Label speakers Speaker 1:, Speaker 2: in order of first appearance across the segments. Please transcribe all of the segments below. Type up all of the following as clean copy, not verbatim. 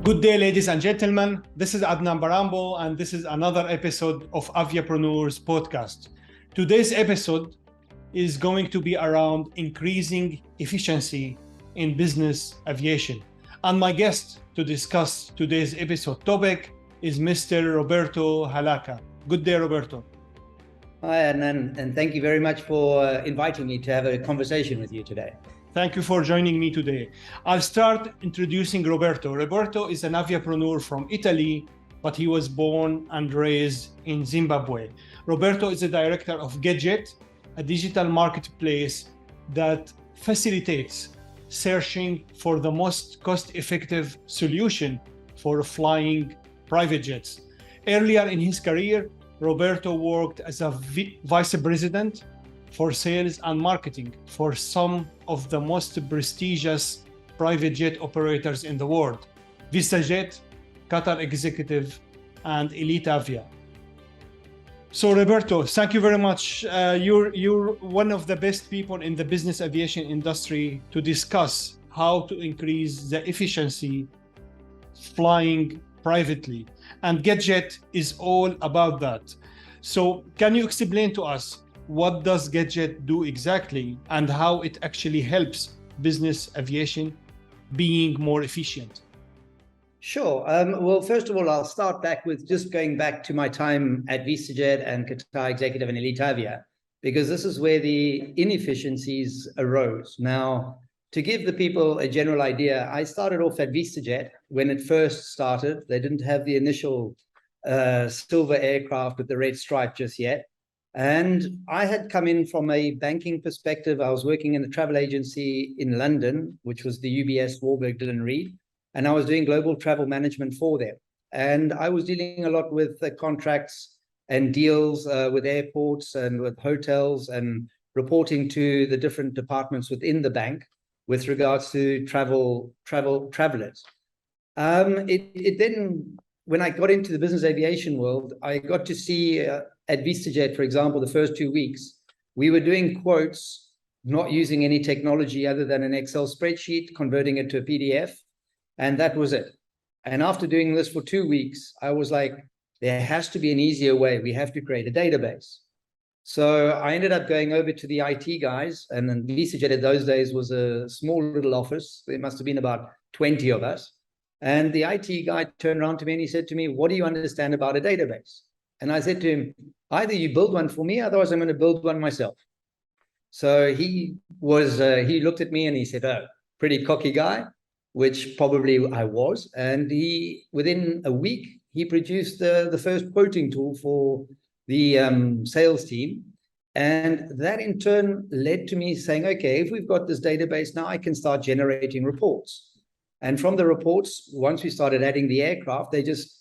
Speaker 1: Good day, ladies and gentlemen. This is Adnan Baranbo, and this is another episode of AVIAPRENEURS podcast. Today's episode is going to be around increasing efficiency in business aviation. And my guest to discuss today's episode topic is Mr. Roberto Hlaca. Good day, Roberto.
Speaker 2: Hi, Adnan, and thank you very much for inviting me to have a conversation with you today.
Speaker 1: Thank you for joining me today. I'll start introducing Roberto. Roberto is an aviapreneur from Italy, but he was born and raised in Zimbabwe. Roberto is the director of GetJet, a digital marketplace that facilitates searching for the most cost-effective solution for flying private jets. Earlier in his career, Roberto worked as a vice president for sales and marketing for some of the most prestigious private jet operators in the world: VistaJet, Qatar Executive, and Elite Avia. So Roberto, thank you very much. You're one of the best people in the business aviation industry to discuss how to increase the efficiency flying privately. And GetJet is all about that. So can you explain to us what does GetJet do exactly and how it actually helps business aviation being more efficient?
Speaker 2: Sure. Well, first of all, I'll start back with just going back to my time at VistaJet and Qatar Executive and Elite Avia, because this is where the inefficiencies arose. Now, to give the people a general idea, I started off at VistaJet when it first started. They didn't have the initial silver aircraft with the red stripe just yet. And I had come in from a banking perspective. I was working in the travel agency in London, which was the UBS Warburg Dillon Reed, and I was doing global travel management for them. And I was dealing a lot with the contracts and deals with airports and with hotels and reporting to the different departments within the bank with regards to travelers. Then, when I got into the business aviation world, I got to see at VistaJet, for example, the first 2 weeks, we were doing quotes, not using any technology other than an Excel spreadsheet, converting it to a PDF, and that was it. And after doing this for 2 weeks, I was like, there has to be an easier way. We have to create a database. So I ended up going over to the IT guys, and then VistaJet at those days was a small little office. There must have been about 20 of us. And the IT guy turned around to me and he said to me, "What do you understand about a database?" And I said to him, "Either you build one for me, otherwise I'm going to build one myself." So he looked at me and he said, "Oh, pretty cocky guy," which probably I was. And within a week, he produced the first quoting tool for the sales team. And that in turn led to me saying, okay, if we've got this database, now I can start generating reports. And from the reports, once we started adding the aircraft, they just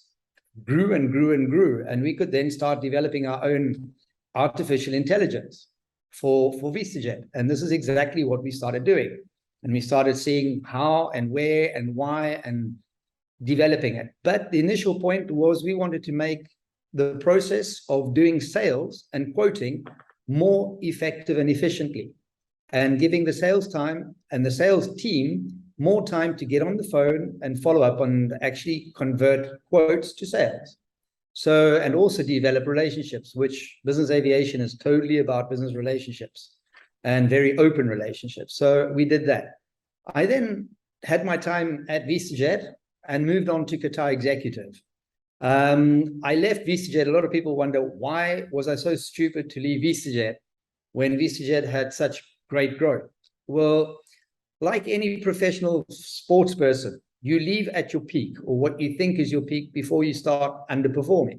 Speaker 2: grew and grew and grew. And we could then start developing our own artificial intelligence for VistaJet. And this is exactly what we started doing. And we started seeing how and where and why and developing it. But the initial point was we wanted to make the process of doing sales and quoting more effective and efficiently, and giving the sales time and the sales team more time to get on the phone and follow up on actually convert quotes to sales. So, and also develop relationships, which business aviation is totally about business relationships and very open relationships. So we did that. I then had my time at VistaJet and moved on to Qatar Executive. I left VistaJet. A lot of people wonder, why was I so stupid to leave VistaJet when VistaJet had such great growth? Well, like any professional sports person, you leave at your peak, or what you think is your peak, before you start underperforming.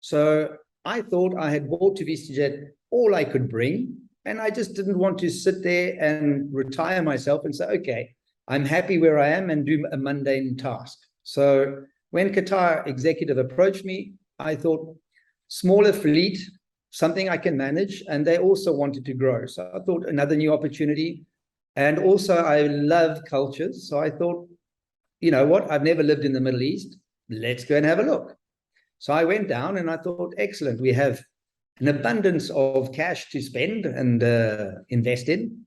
Speaker 2: So I thought I had brought to VistaJet all I could bring, and I just didn't want to sit there and retire myself and say, okay, I'm happy where I am and do a mundane task. So when Qatar Executive approached me, I thought, smaller fleet, something I can manage, and they also wanted to grow. So I thought another new opportunity. And also I love cultures. So I thought, you know what, I've never lived in the Middle East. Let's go and have a look. So I went down and I thought, excellent, we have an abundance of cash to spend and invest in.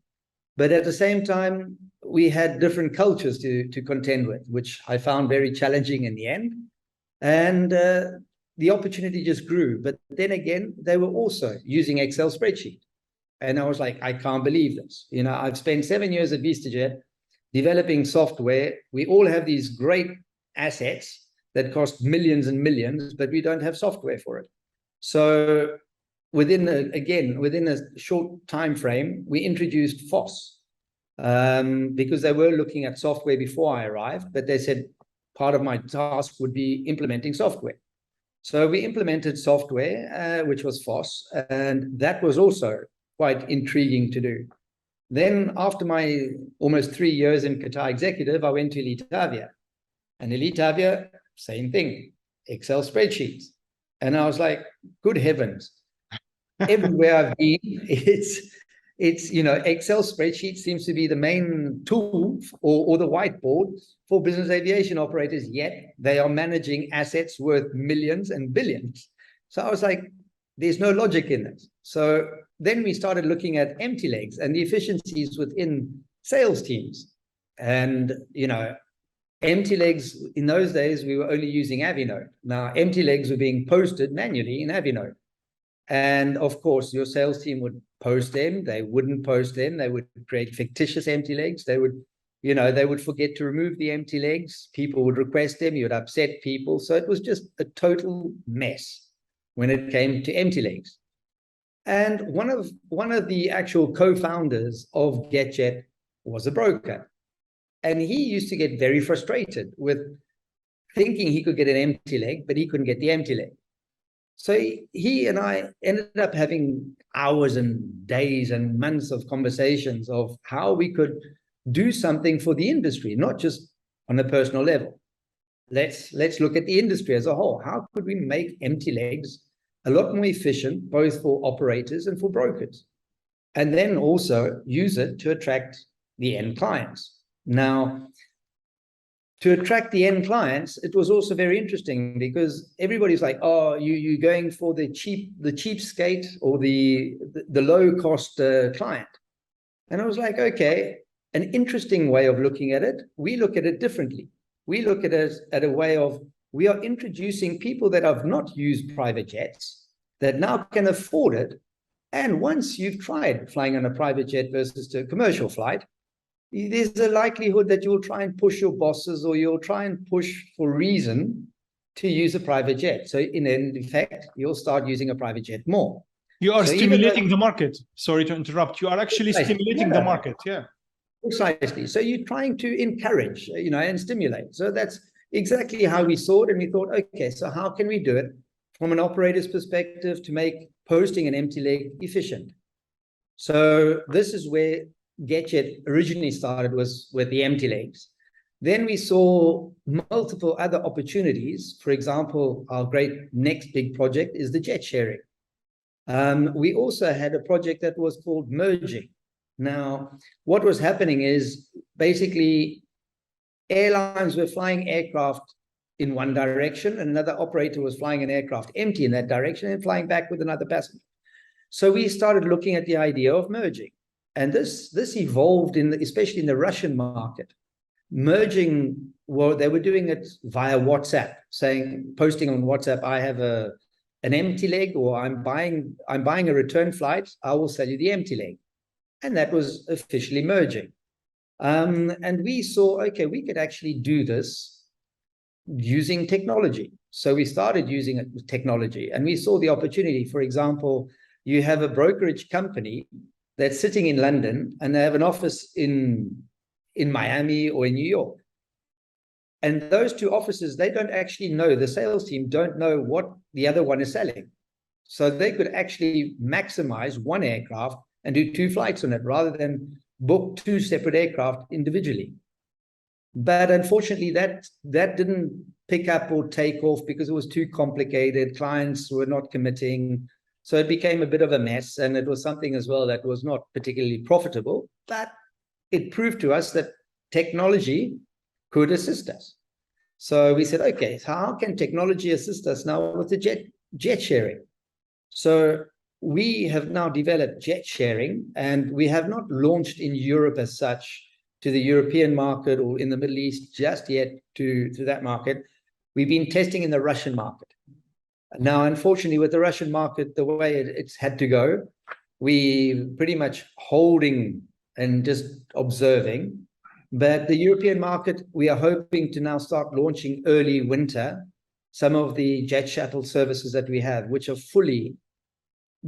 Speaker 2: But at the same time, we had different cultures to contend with, which I found very challenging in the end. And the opportunity just grew. But then again, they were also using Excel spreadsheet. And I was like, I can't believe this. You know, I've spent 7 years at VistaJet developing software. We all have these great assets that cost millions and millions, but we don't have software for it. So within a short time frame, we introduced FOSS, because they were looking at software before I arrived, but they said part of my task would be implementing software. So we implemented software, which was FOSS, and that was also quite intriguing to do. Then after my almost 3 years in Qatar Executive, I went to Elite Avia. And Elite Avia, same thing, Excel spreadsheets. And I was like, good heavens. Everywhere I've been, it's you know, Excel spreadsheet seems to be the main tool or the whiteboard for business aviation operators, yet they are managing assets worth millions and billions. So I was like, there's no logic in this. So then we started looking at empty legs and the efficiencies within sales teams. And, you know, empty legs, in those days, we were only using Avinode. Now, empty legs were being posted manually in Avinode. And of course, your sales team would post them. They wouldn't post them. They would create fictitious empty legs. They would, you know, they would forget to remove the empty legs. People would request them. You would upset people. So it was just a total mess when it came to empty legs. And one of the actual co-founders of GetJet was a broker. And he used to get very frustrated with thinking he could get an empty leg, but he couldn't get the empty leg. So he and I ended up having hours and days and months of conversations of how we could do something for the industry, not just on a personal level. Let's look at the industry as a whole. How could we make empty legs a lot more efficient, both for operators and for brokers? And then also use it to attract the end clients. Now, to attract the end clients, it was also very interesting because everybody's like, oh, you're going for the cheapskate or the low-cost client. And I was like, okay, an interesting way of looking at it. We look at it differently. We look at it at a way of, we are introducing people that have not used private jets, that now can afford it. And once you've tried flying on a private jet versus to a commercial flight, there's a likelihood that you'll try and push your bosses or you'll try and push for reason to use a private jet. So in effect, you'll start using a private jet more.
Speaker 1: You are stimulating the market. Sorry to interrupt. You are actually stimulating the market. Yeah.
Speaker 2: Precisely. So you're trying to encourage, you know, and stimulate. So that's exactly how we saw it. And we thought, okay, so how can we do it from an operator's perspective to make posting an empty leg efficient? So this is where GetJet originally started, was with the empty legs. Then we saw multiple other opportunities. For example, our great next big project is the jet sharing. We also had a project that was called merging. Now, what was happening is basically airlines were flying aircraft in one direction and another operator was flying an aircraft empty in that direction and flying back with another passenger. So we started looking at the idea of merging. And this evolved especially in the Russian market. Merging, well, they were doing it via WhatsApp, posting on WhatsApp, I have an empty leg, or I'm buying a return flight, I will sell you the empty leg. And that was officially merging. And we saw, okay, we could actually do this using technology. So we started using it with technology, and we saw the opportunity. For example, you have a brokerage company that's sitting in London and they have an office in Miami or in New York. And those two offices, they don't actually know, the sales team don't know what the other one is selling. So they could actually maximize one aircraft and do 2 flights on it rather than book 2 separate aircraft individually. But unfortunately, that didn't pick up or take off because it was too complicated. Clients were not committing. So it became a bit of a mess, and it was something as well that was not particularly profitable, but it proved to us that technology could assist us. So we said, okay, so how can technology assist us now with the jet sharing? So we have now developed jet sharing, and we have not launched in Europe as such to the European market or in the Middle East just yet to that market. We've been testing in the Russian market. Now, unfortunately, with the Russian market, the way it's had to go, we pretty much holding and just observing. But the European market, we are hoping to now start launching early winter some of the jet shuttle services that we have, which are fully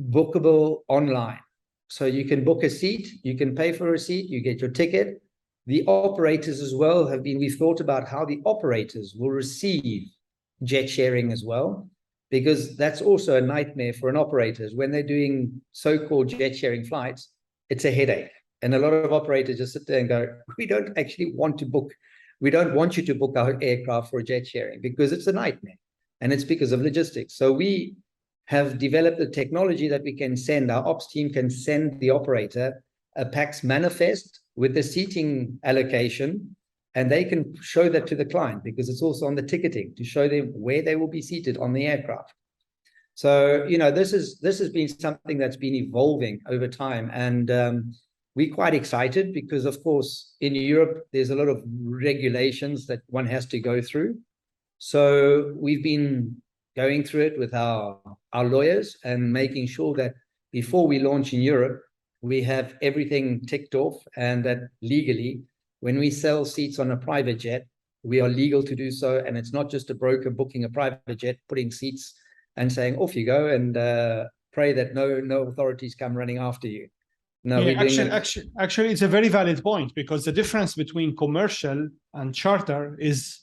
Speaker 2: bookable online. So you can book a seat, you can pay for a seat, you get your ticket. The operators as well we've thought about how the operators will receive jet sharing as well, because that's also a nightmare for an operator. When they're doing so-called jet sharing flights, it's a headache. And a lot of operators just sit there and go, we don't actually want to book. We don't want you to book our aircraft for jet sharing because it's a nightmare. And it's because of logistics. So we have developed a technology that we can send, our ops team can send the operator a PAX manifest with the seating allocation, and they can show that to the client because it's also on the ticketing to show them where they will be seated on the aircraft. So, you know, this has been something that's been evolving over time. And we're quite excited because, of course, in Europe, there's a lot of regulations that one has to go through. So we've been going through it with our lawyers and making sure that before we launch in Europe, we have everything ticked off, and that legally, when we sell seats on a private jet, we are legal to do so. And it's not just a broker booking a private jet, putting seats and saying, off you go, and pray that no authorities come running after you. No,
Speaker 1: yeah, actually, it's a very valid point, because the difference between commercial and charter is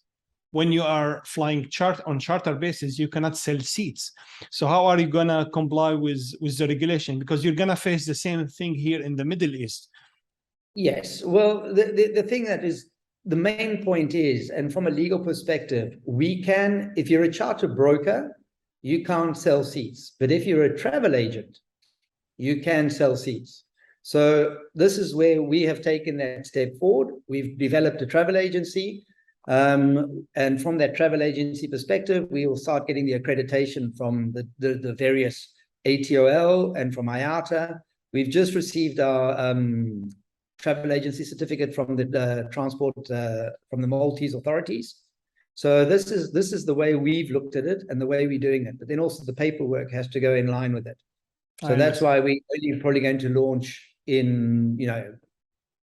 Speaker 1: when you are flying on charter basis, you cannot sell seats. So how are you going to comply with the regulation? Because you're going to face the same thing here in the Middle East.
Speaker 2: Yes. Well, the thing that is the main point is, and from a legal perspective, we can, if you're a charter broker, you can't sell seats. But if you're a travel agent, you can sell seats. So this is where we have taken that step forward. We've developed a travel agency. And from that travel agency perspective, we will start getting the accreditation from the various ATOL and from IATA. We've just received our travel agency certificate from the transport from the Maltese authorities. So this is the way we've looked at it and the way we're doing it. But then also the paperwork has to go in line with it. So that's why we're probably going to launch in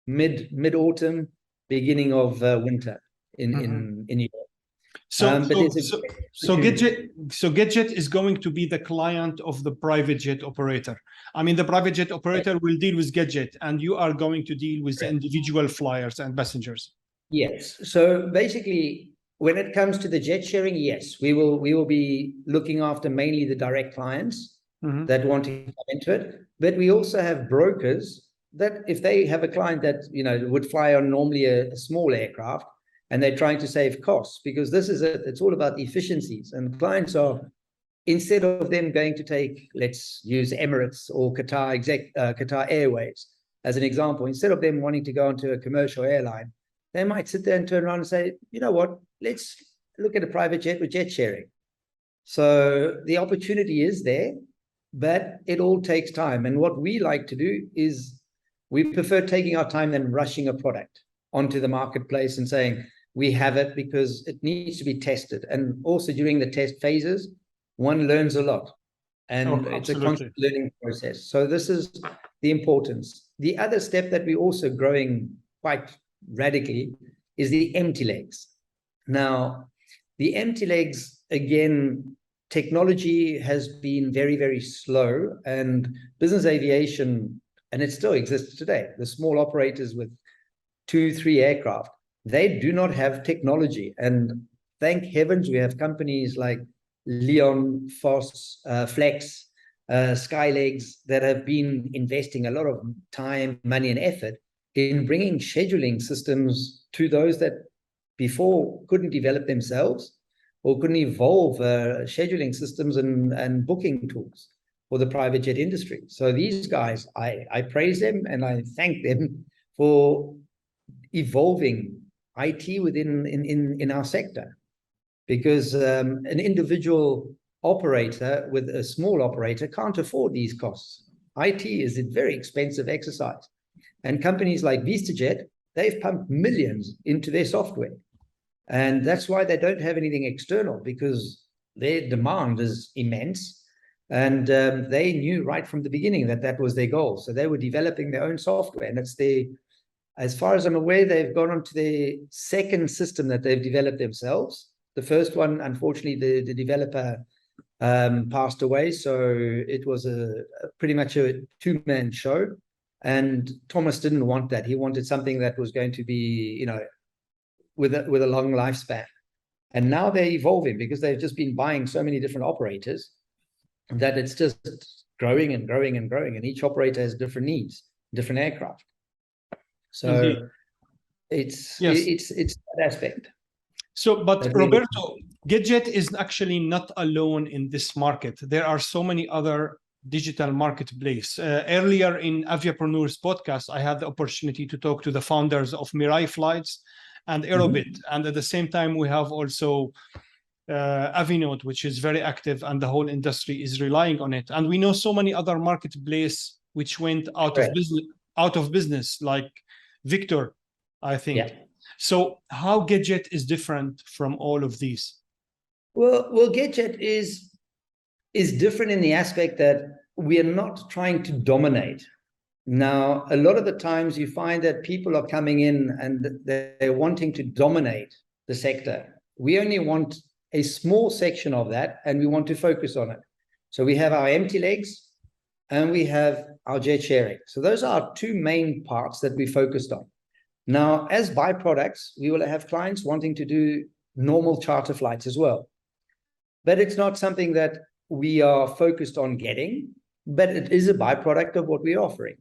Speaker 2: mid-autumn, beginning of winter in Europe.
Speaker 1: So GetJet is going to be the client of the private jet operator. I mean, the private jet operator will deal with GetJet, and you are going to deal with the individual flyers and passengers.
Speaker 2: Yes. So basically, when it comes to the jet sharing, yes, we will be looking after mainly the direct clients that want to come into it. But we also have brokers that, if they have a client that would fly on normally a small aircraft, and they're trying to save costs, because it's all about efficiencies. And clients are, instead of them going to take, let's use Emirates or Qatar Airways as an example, instead of them wanting to go onto a commercial airline, they might sit there and turn around and say, you know what, let's look at a private jet with jet sharing. So the opportunity is there, but it all takes time. And what we like to do is we prefer taking our time than rushing a product onto the marketplace and saying, we have it, because it needs to be tested. And also during the test phases, one learns a lot, and it's a constant learning process. So this is the importance. The other step that we're also growing quite radically is the empty legs. Now, the empty legs, again, technology has been very, very slow, and business aviation, and it still exists today, the small operators with 2-3 aircraft, they do not have technology. And thank heavens we have companies like Leon, Foss, Flex, Skylegs that have been investing a lot of time, money, and effort in bringing scheduling systems to those that before couldn't develop themselves or couldn't evolve scheduling systems and booking tools for the private jet industry. So these guys, I praise them and I thank them for evolving IT within in our sector, because an individual operator with a small operator can't afford these costs. IT is a very expensive exercise, and companies like VistaJet they've pumped millions into their software. And that's why they don't have anything external, because their demand is immense. And they knew right from the beginning that that was their goal. So they were developing their own software. And it's as far as I'm aware, they've gone on to their second system that they've developed themselves. The first one, unfortunately, the developer passed away. So it was pretty much a two-man show. And Thomas didn't want that. He wanted something that was going to be, with a long lifespan. And now they're evolving, because they've just been buying so many different operators that it's just growing and growing and growing. And each operator has different needs, different aircraft. So it's that aspect.
Speaker 1: So, but Roberto, GetJet is actually not alone in this market. There are so many other digital marketplace. Earlier in AVIAPRENEURS podcast, I had the opportunity to talk to the founders of Mirai Flights and Aerobit. And at the same time, we have also Avianote, which is very active, and the whole industry is relying on it. And we know so many other marketplaces which went out of business, like Victor, I think. Yeah. So how GetJet is different from all of these?
Speaker 2: Well, GetJet is different in the aspect that we are not trying to dominate. Now, a lot of the times you find that people are coming in and they're wanting to dominate the sector. We only want a small section of that, and we want to focus on it. So we have our empty legs and we have our jet sharing. So those are our two main parts that we focused on. Now, as byproducts, we will have clients wanting to do normal charter flights as well. But it's not something that we are focused on getting, but it is a byproduct of what we're offering.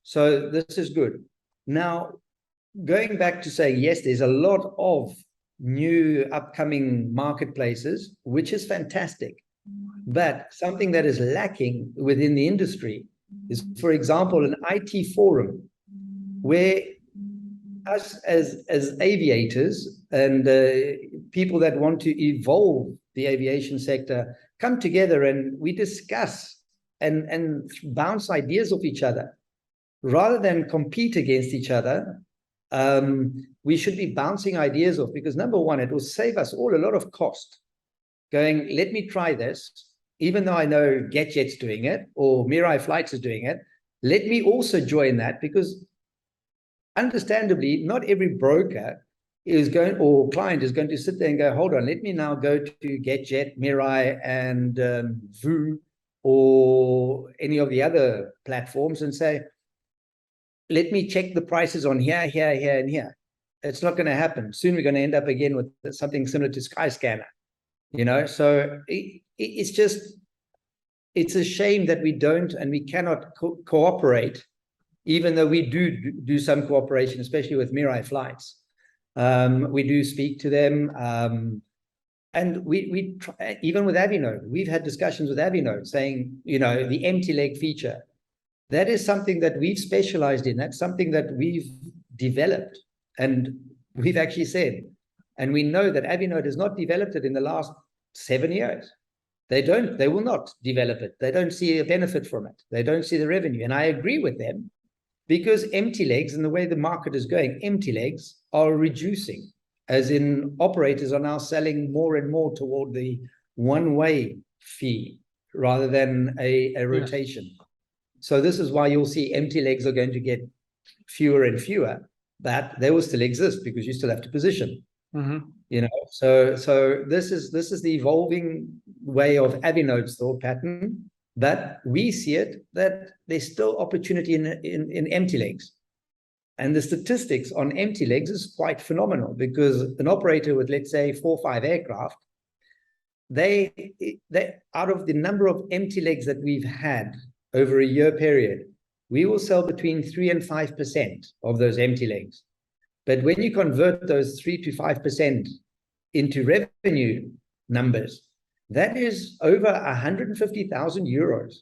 Speaker 2: So this is good. Now, going back to saying, yes, there's a lot of new upcoming marketplaces, which is fantastic. But something that is lacking within the industry is, for example, an IT forum where us as aviators and people that want to evolve the aviation sector come together and we discuss and bounce ideas off each other. Rather than compete against each other, we should be bouncing ideas off, because number one, it will save us all a lot of cost. Going, let me try this, even though I know GetJet's doing it or Mirai Flights is doing it. Let me also join that, because understandably, not every broker is going, or client is going to sit there and go, hold on, let me now go to GetJet, Mirai, and VU, or any of the other platforms and say, let me check the prices on here, here, here, and here. It's not going to happen. Soon we're going to end up again with something similar to Skyscanner, So it's just, it's a shame that we don't and we cannot cooperate, even though we do some cooperation, especially with Mirai Flights. We do speak to them. And we try, even with Avianote, we've had discussions with Avianote saying, the empty leg feature, that is something that we've specialized in. That's something that we've developed. And we've actually said, and we know that Avianote has not developed it in the last 7 years. They will not develop it. They don't see a benefit from it. They don't see the revenue. And I agree with them, because empty legs and the way the market is going, empty legs are reducing, as in operators are now selling more and more toward the one-way fee rather than a rotation. Yeah. So this is why you'll see empty legs are going to get fewer and fewer, but they will still exist because you still have to position. So this is the evolving way of Avianote's thought pattern, but we see it that there's still opportunity in empty legs. And the statistics on empty legs is quite phenomenal, because an operator with, let's say, 4 or 5 aircraft, they out of the number of empty legs that we've had over a year period, we will sell between 3 and 5% of those empty legs. But when you convert those 3 to 5% into revenue numbers, that is over 150,000 euros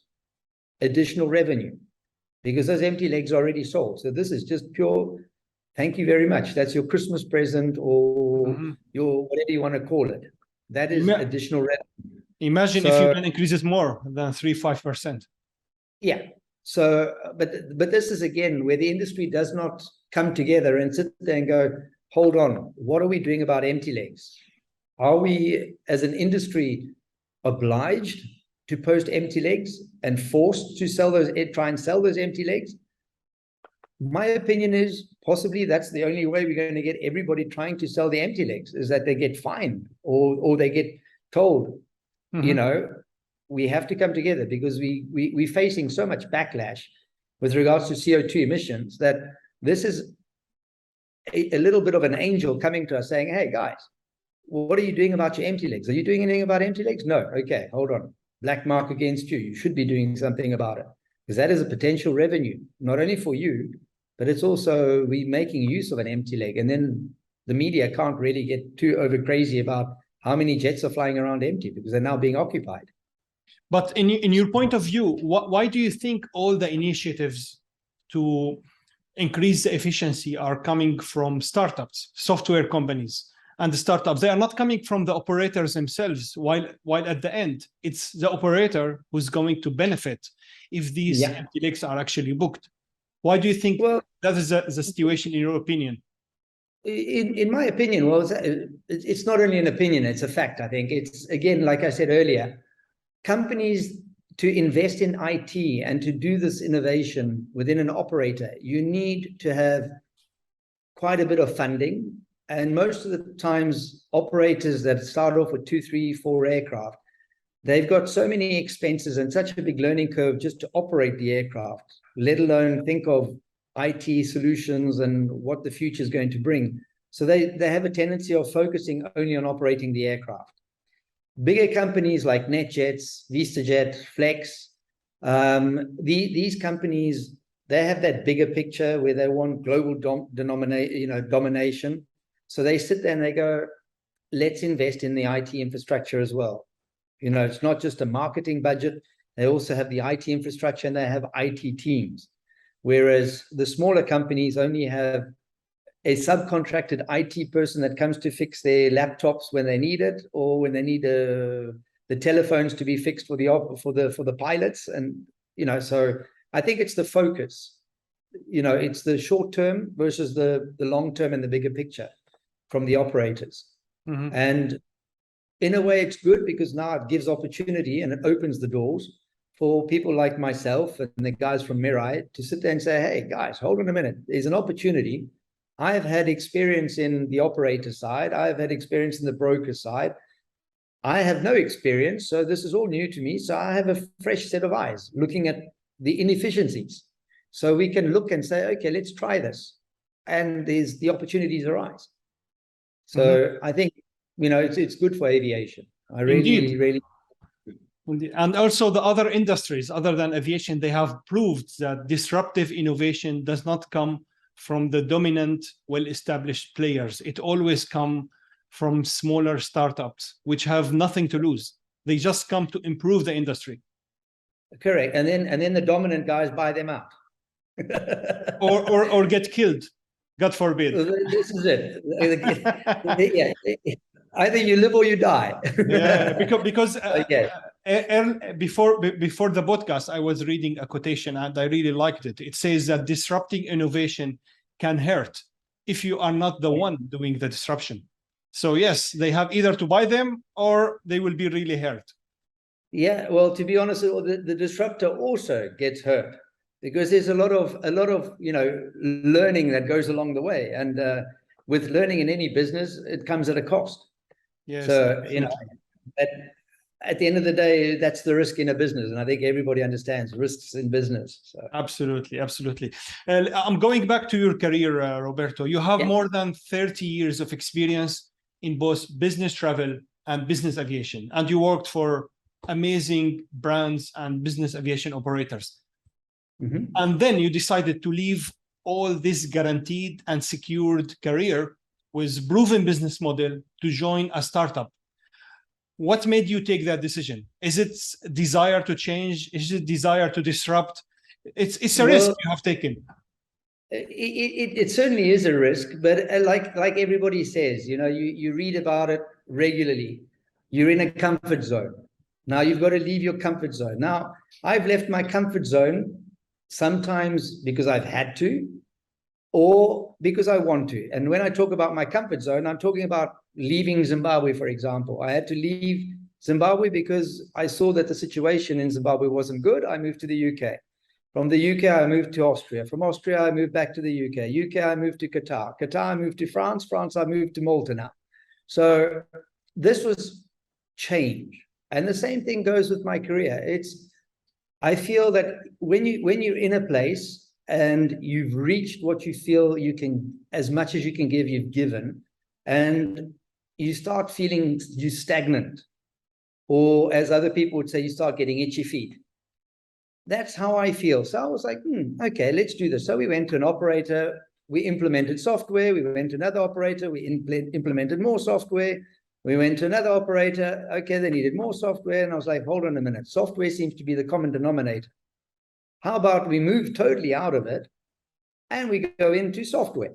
Speaker 2: additional revenue, because those empty legs are already sold. So this is just pure, thank you very much. That's your Christmas present, or your whatever you want to call it. That is additional revenue.
Speaker 1: Imagine if you can increase it more than 3-5%.
Speaker 2: Yeah. So, but this is again where the industry does not come together and sit there and go, hold on, what are we doing about empty legs? Are we, as an industry, obliged to post empty legs and forced to try and sell those empty legs? My opinion is possibly that's the only way we're going to get everybody trying to sell the empty legs, is that they get fined or they get told, you know, we have to come together, because we're facing so much backlash with regards to CO2 emissions that this is a little bit of an angel coming to us saying, hey, guys, what are you doing about your empty legs? Are you doing anything about empty legs? No. Okay, hold on. Black mark against you. You should be doing something about it, because that is a potential revenue, not only for you, but it's also we making use of an empty leg. And then the media can't really get too over crazy about how many jets are flying around empty, because they're now being occupied.
Speaker 1: But in your point of view, why do you think all the initiatives to increase the efficiency are coming from startups, software companies, and the startups? They are not coming from the operators themselves, while at the end, it's the operator who's going to benefit if these empty legs are actually booked. Why do you think that is the situation, in your opinion?
Speaker 2: In my opinion, well, it's not only an opinion, it's a fact. I think it's, again, like I said earlier, companies to invest in IT and to do this innovation within an operator, you need to have quite a bit of funding. And most of the times, operators that start off with 2, 3, 4 aircraft, they've got so many expenses and such a big learning curve just to operate the aircraft, let alone think of IT solutions and what the future is going to bring. So they have a tendency of focusing only on operating the aircraft. Bigger companies like NetJets, VistaJet, Flex, these companies, they have that bigger picture where they want global domination. So they sit there and they go, let's invest in the IT infrastructure as well. You know, it's not just a marketing budget. They also have the IT infrastructure and they have IT teams. Whereas the smaller companies only have a subcontracted IT person that comes to fix their laptops when they need it, or when they need the telephones to be fixed for the pilots. And, you know, so I think it's the focus. You know, it's the short term versus the long term and the bigger picture from the operators. And in a way, it's good, because now it gives opportunity and it opens the doors for people like myself and the guys from Mirai to sit there and say, hey, guys, hold on a minute. There's an opportunity. I've had experience in the operator side. I've had experience in the broker side. I have no experience, so this is all new to me. So I have a fresh set of eyes looking at the inefficiencies. So we can look and say, okay, let's try this. And the opportunities arise. So I think, you know, it's good for aviation. I really.
Speaker 1: And also the other industries other than aviation, they have proved that disruptive innovation does not come from the dominant, well-established players. It always comes from smaller startups, which have nothing to lose. They just come to improve the industry.
Speaker 2: Correct. And then the dominant guys buy them out.
Speaker 1: or get killed, God forbid.
Speaker 2: This is it. Either you live or you die.
Speaker 1: because before the podcast, I was reading a quotation and I really liked it. It says that disrupting innovation can hurt if you are not the one doing the disruption. So yes, they have either to buy them or they will be really hurt.
Speaker 2: Yeah, well, to be honest, the disruptor also gets hurt, because there's a lot of you know, learning that goes along the way, and with learning in any business, it comes at a cost.
Speaker 1: Yes,
Speaker 2: so you know, at the end of the day, that's the risk in a business, and I think everybody understands risks in business. So.
Speaker 1: Absolutely. I'm going back to your career, Roberto. You have more than 30 years of experience in both business travel and business aviation, and you worked for amazing brands and business aviation operators. And then you decided to leave all this guaranteed and secured career with proven business model to join a startup. What made you take that decision? Is it desire to change? Is it desire to disrupt? It's a risk you have taken.
Speaker 2: It certainly is a risk, but like everybody says, you know, you read about it regularly. You're in a comfort zone. Now you've got to leave your comfort zone. Now I've left my comfort zone sometimes because I've had to, or because I want to. And when I talk about my comfort zone, I'm talking about leaving Zimbabwe, for example. I had to leave Zimbabwe because I saw that the situation in Zimbabwe wasn't good. I moved to the UK. From the UK, I moved to Austria. From Austria, I moved back to the UK. UK, I moved to Qatar. Qatar, I moved to France. France, I moved to Malta now. So this was change. And the same thing goes with my career. I feel that when you're in a place and you've reached what you feel you can, as much as you can give, you've given, and you start feeling you stagnant, or as other people would say, you start getting itchy feet. That's how I feel. So I was like, okay, let's do this. So we went to an operator, we implemented software, we went to another operator, we implemented more software, we went to another operator, okay, they needed more software, and I was like, hold on a minute, software seems to be the common denominator. How about we move totally out of it and we go into software?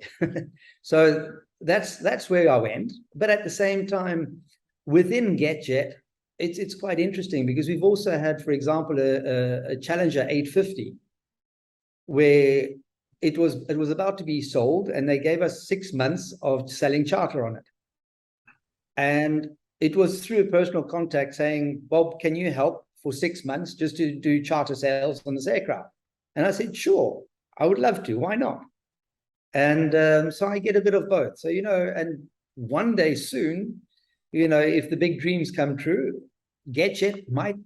Speaker 2: So that's where I went. But at the same time, within GetJet, it's quite interesting because we've also had, for example, a Challenger 850 where it was about to be sold, and they gave us 6 months of selling charter on it. And it was through a personal contact saying, Bob, can you help for 6 months just to do charter sales on this aircraft? And I said, sure, I would love to. Why not? And so I get a bit of both. So, and one day soon, if the big dreams come true, GetJet might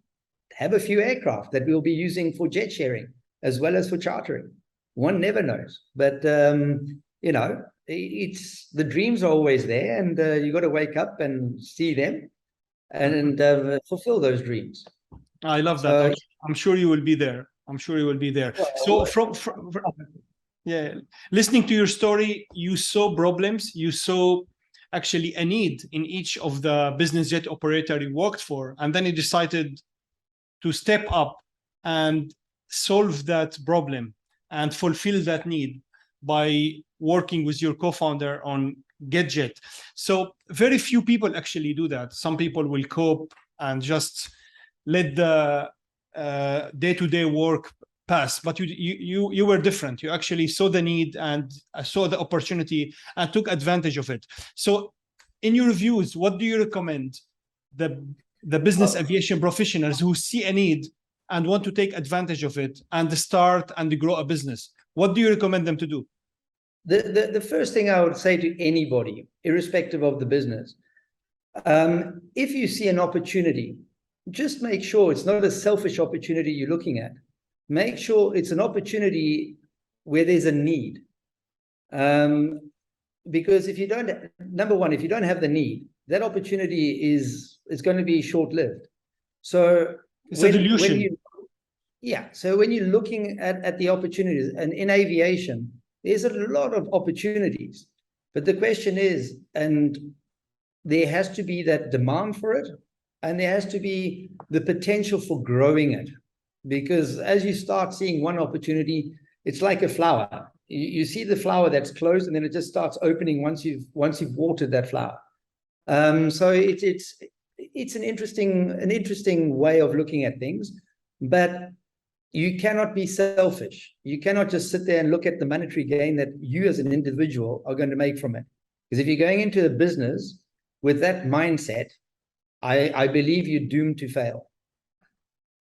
Speaker 2: have a few aircraft that we'll be using for jet sharing as well as for chartering. One never knows. But, it's the dreams are always there, and you got to wake up and see them and fulfill those dreams.
Speaker 1: I love that. I'm sure you will be there. I'm sure you will be there. Well, so listening to your story, you saw problems, you saw actually a need in each of the business jet operator you worked for, and then you decided to step up and solve that problem and fulfill that need by working with your co-founder on GetJet. So very few people actually do that. Some people will cope and just let the day-to-day work pass, but you were different. You actually saw the need and saw the opportunity and took advantage of it. So in your views, what do you recommend the business aviation professionals who see a need and want to take advantage of it and start and grow a business? What do you recommend them to do?
Speaker 2: The first thing I would say to anybody, irrespective of the business, if you see an opportunity, just make sure it's not a selfish opportunity you're looking at. Make sure it's an opportunity where there's a need. Because if you don't, number one, if you don't have the need, that opportunity is going to be short-lived. So
Speaker 1: it's a delusion.
Speaker 2: So when you're looking at the opportunities, and in aviation, there's a lot of opportunities. But the question is, and there has to be that demand for it, and there has to be the potential for growing it. Because as you start seeing one opportunity, it's like a flower. You see the flower that's closed, and then it just starts opening once you've watered that flower. So it's an interesting way of looking at things, but you cannot be selfish. You cannot just sit there and look at the monetary gain that you as an individual are going to make from it. Because if you're going into a business with that mindset, I believe you're doomed to fail.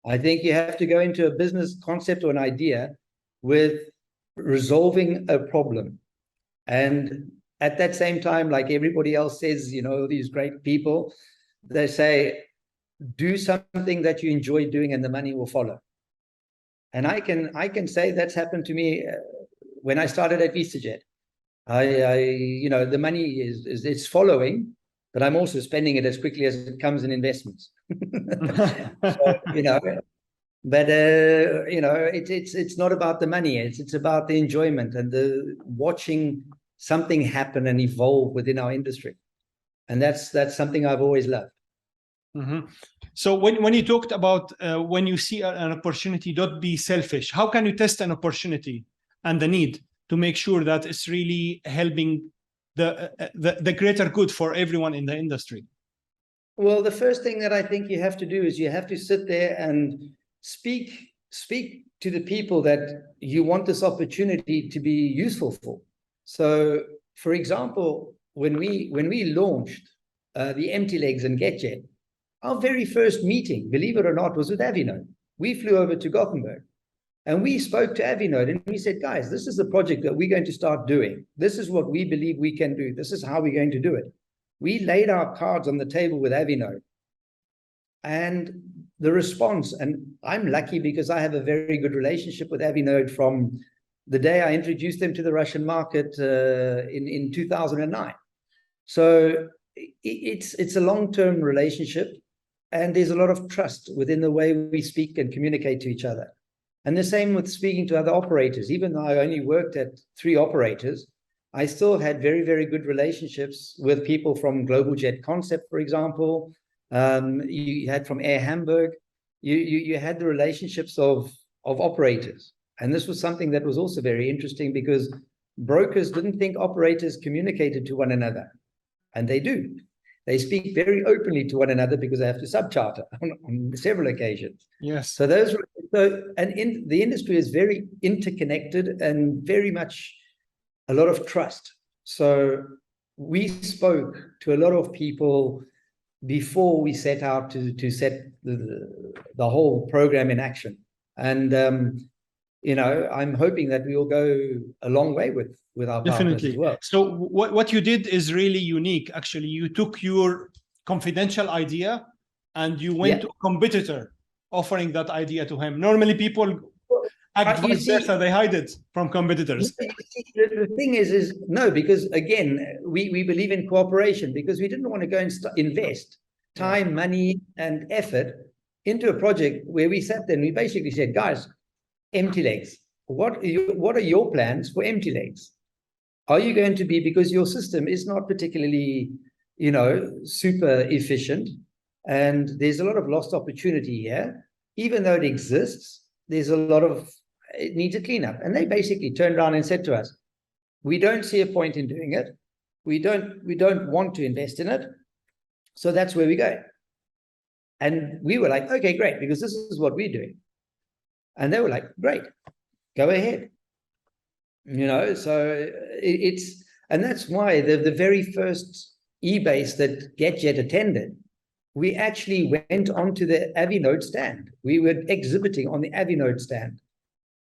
Speaker 2: I think you have to go into a business concept or an idea with resolving a problem. And at that same time, like everybody else says, these great people, they say, do something that you enjoy doing and the money will follow. And I can say that's happened to me when I started at VistaJet. The money it's following, but I'm also spending it as quickly as it comes in investments. So, but it's not about the money. It's about the enjoyment and the watching something happen and evolve within our industry. And that's something I've always loved.
Speaker 1: Mm-hmm. So when you talked about when you see an opportunity, don't be selfish. How can you test an opportunity and the need to make sure that it's really helping the greater good for everyone in the industry? Well,
Speaker 2: the first thing that I think you have to do is you have to sit there and speak speak to the people that you want this opportunity to be useful for. So, for example, when we launched the Empty Legs and GetJet, our very first meeting, believe it or not, was with Avinode. We flew over to Gothenburg and we spoke to Avinode and we said, guys, this is the project that we're going to start doing. This is what we believe we can do. This is how we're going to do it. We laid our cards on the table with Avinode. And the response, and I'm lucky because I have a very good relationship with Avinode from the day I introduced them to the Russian market in 2009. So it's a long-term relationship, and there's a lot of trust within the way we speak and communicate to each other. And the same with speaking to other operators. Even though I only worked at 3 operators, I still had very, very good relationships with people from Global Jet Concept, for example. You had from Air Hamburg. You had the relationships of operators. And this was something that was also very interesting because brokers didn't think operators communicated to one another. And they do. They speak very openly to one another because they have to subcharter on several occasions.
Speaker 1: Yes.
Speaker 2: So the industry is very interconnected and very much a lot of trust. So we spoke to a lot of people before we set out to set the whole program in action. And I'm hoping that we will go a long way with our partners as well.
Speaker 1: So what you did is really unique. Actually, you took your confidential idea and you went to a competitor offering that idea to him. Normally people act vice versa, they hide it from competitors.
Speaker 2: The thing is no, because again, we believe in cooperation, because we didn't want to go and invest time, money, and effort into a project where we sat there and we basically said, guys, Empty Legs, what are your plans for Empty Legs? Are you going to be, because your system is not particularly, super efficient, and there's a lot of lost opportunity here, even though it exists, there's a lot of, it needs a cleanup. And they basically turned around and said to us, we don't see a point in doing it. We don't want to invest in it. So that's where we go. And we were like, okay, great, because this is what we're doing. And they were like, great, go ahead. So and that's why the very first e-base that GetJet attended, we actually went onto the Avinode stand. We were exhibiting on the Avinode stand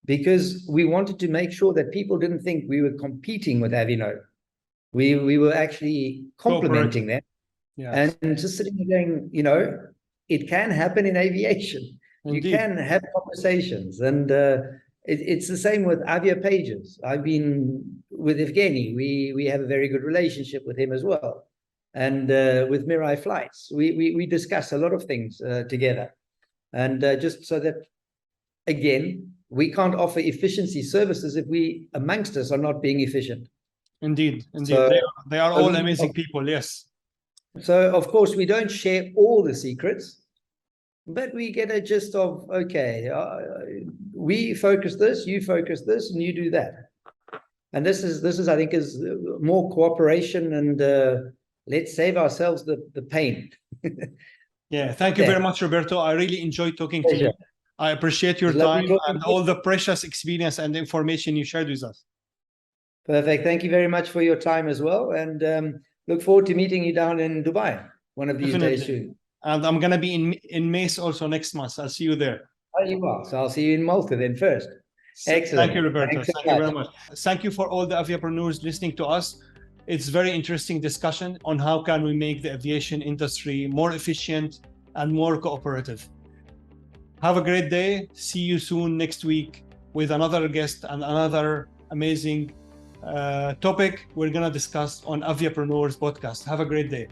Speaker 2: because we wanted to make sure that people didn't think we were competing with Avinode. We were actually complementing them. Yes. And just sitting there going, it can happen in aviation. Indeed. You can have conversations, and it's the same with Avia Pages. I've been with Evgeny. We have a very good relationship with him as well, and with Mirai Flights, we discuss a lot of things together, and just so that, again, we can't offer efficiency services if we amongst us are not being efficient.
Speaker 1: Indeed. So, they are all amazing people. Yes.
Speaker 2: So of course we don't share all the secrets, but we get a gist of, okay, we focus this, you focus this, and you do that. And this is I think is more cooperation, and let's save ourselves the pain.
Speaker 1: Yeah, thank you very much, Roberto. I really enjoyed talking to you. I appreciate your time and all the precious experience and information you shared with us.
Speaker 2: Perfect. Thank you very much for your time as well, and look forward to meeting you down in Dubai one of these days soon.
Speaker 1: And I'm going to be in Mace also next month. I'll see you there.
Speaker 2: Oh, you are. So I'll see you in Malta then first. Excellent.
Speaker 1: Thank you, Roberto. Thank you very much. Thank you for all the aviapreneurs listening to us. It's very interesting discussion on how can we make the aviation industry more efficient and more cooperative. Have a great day. See you soon next week with another guest and another amazing topic we're going to discuss on Aviapreneurs podcast. Have a great day.